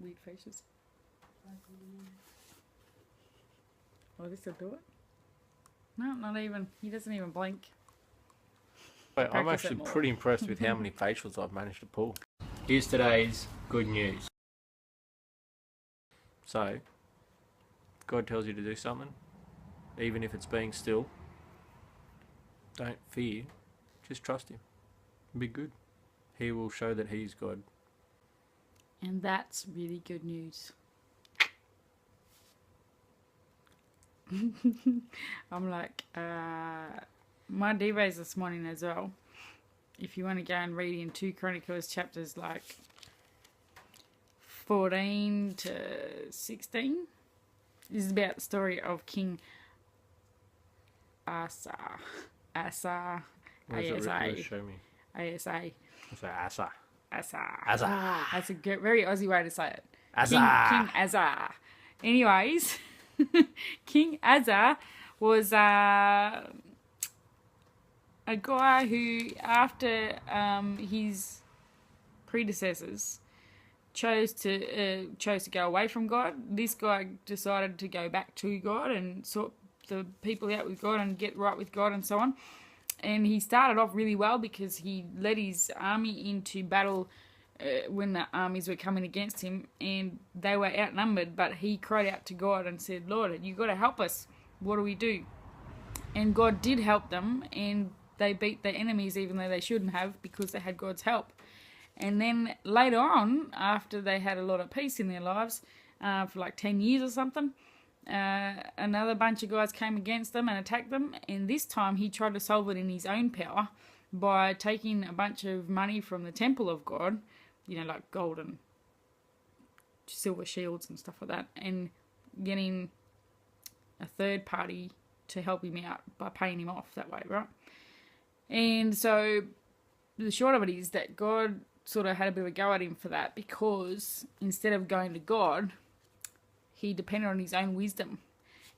weird faces. Oh, this will do it. No, not even. He doesn't even blink. Wait, I'm actually pretty impressed with how many facials I've managed to pull. Here's today's good news. So, God tells you to do something, even if it's being still. Don't fear, just trust Him. Be good. He will show that He's God. And that's really good news. I'm like, my devos this morning as well. If you want to go and read in 2 Chronicles chapters like 14 to 16, this is about the story of King Asa. Asa. A-S-A. Show me. A-S-A. It's Asa. Asa. Asa. That's a good, very Aussie way to say it. Asa. King Asa. Anyways, King Asa was a guy who, after his predecessors chose to go away from God, this guy decided to go back to God and sort the people out with God and get right with God and so on. And he started off really well because he led his army into battle when the armies were coming against him and they were outnumbered, but he cried out to God and said, Lord, you got to help us. What do we do? And God did help them, and they beat their enemies even though they shouldn't have, because they had God's help. And then later on, after they had a lot of peace in their lives, for like 10 years or something, another bunch of guys came against them and attacked them, and this time he tried to solve it in his own power by taking a bunch of money from the temple of God, you know, like gold and silver shields and stuff like that, and getting a third party to help him out by paying him off that way, right? And so the short of it is that God sort of had a bit of a go at him for that, because instead of going to God, he depended on his own wisdom.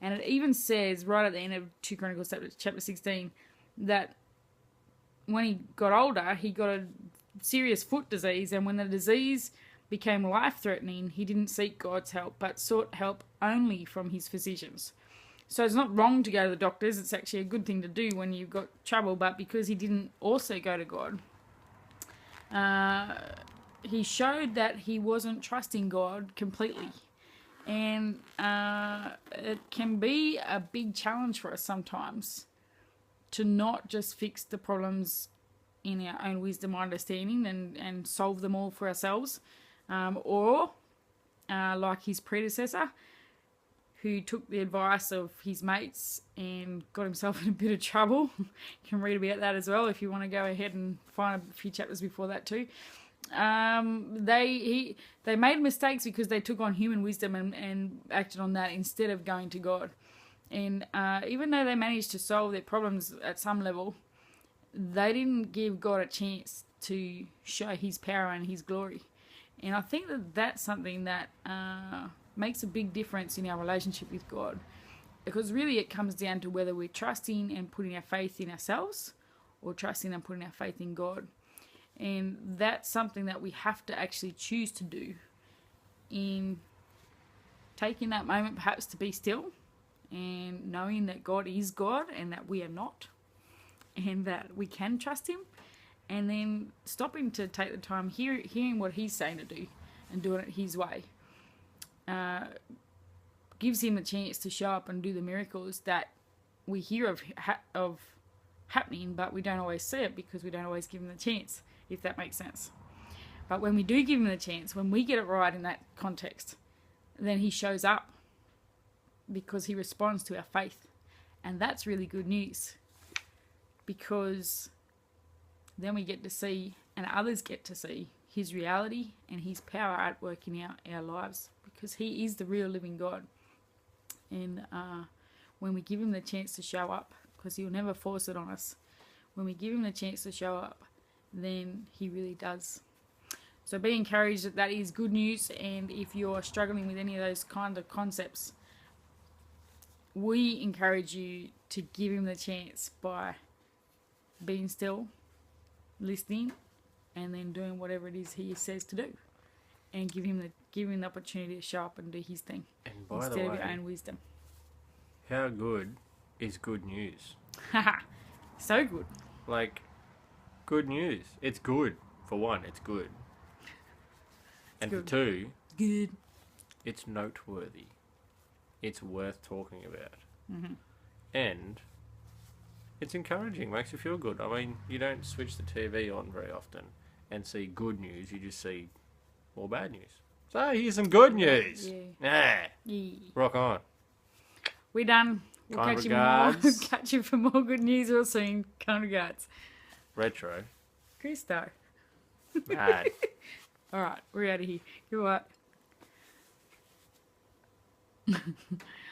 And it even says right at the end of 2 Chronicles chapter 16 that when he got older, he got a serious foot disease, and when the disease became life-threatening, he didn't seek God's help, but sought help only from his physicians. So it's not wrong to go to the doctors. It's actually a good thing to do when you've got trouble, but because he didn't also go to God, he showed that he wasn't trusting God completely. And it can be a big challenge for us sometimes to not just fix the problems in our own wisdom or understanding and solve them all for ourselves, or like his predecessor, who took the advice of his mates and got himself in a bit of trouble. You can read about that as well if you want to go ahead and find a few chapters before that too. They made mistakes because they took on human wisdom and acted on that instead of going to God. And even though they managed to solve their problems at some level, they didn't give God a chance to show his power and his glory. And I think that that's something that makes a big difference in our relationship with God, because really it comes down to whether we're trusting and putting our faith in ourselves or trusting and putting our faith in God. And that's something that we have to actually choose to do, in taking that moment perhaps to be still and knowing that God is God and that we are not, and that we can trust him, and then stopping to take the time hearing what he's saying to do and doing it his way. Gives him a chance to show up and do the miracles that we hear of happening, but we don't always see it because we don't always give him the chance, if that makes sense. But when we do give him the chance, when we get it right in that context, then he shows up because he responds to our faith. And that's really good news, because then we get to see, and others get to see, his reality and his power at work in our lives, because he is the real living God. And when we give him the chance to show up, because he'll never force it on us, when we give him the chance to show up, then he really does. So be encouraged that is good news. And if you're struggling with any of those kind of concepts, we encourage you to give him the chance by being still, listening, and then doing whatever it is he says to do, and give him Give him the opportunity to show up and do his thing And by instead the of your way, own wisdom. how good is good news? Haha, so good. Like, good news. It's good. For one, it's good. And good. for two, Good. it's noteworthy. It's worth talking about. Mm-hmm. And it's encouraging, makes you feel good. I mean, you don't switch the TV on very often and see good news, you just see more bad news. So here's some good news. Yeah. Rock on. We done. We'll Kind catch regards. you catch you for more good news real soon. Kind regards. Retro. Cristo. Mad. All right, we're out of here. Goodbye.